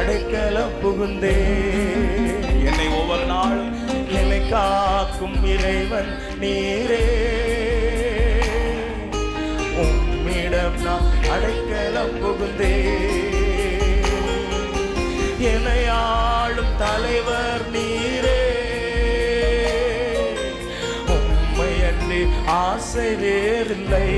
அடைக்கலம் புகுந்தே. என்னை ஒவ்வொரு நாளும் என்னை காக்கும் இறைவன் நீரே. உம்மிடம் நான் அடைக்கலம் புகுந்தே. என்னை ஆளும் தலைவர் நீரே. உம்மை அன்றி ஆசை வேறில்லை.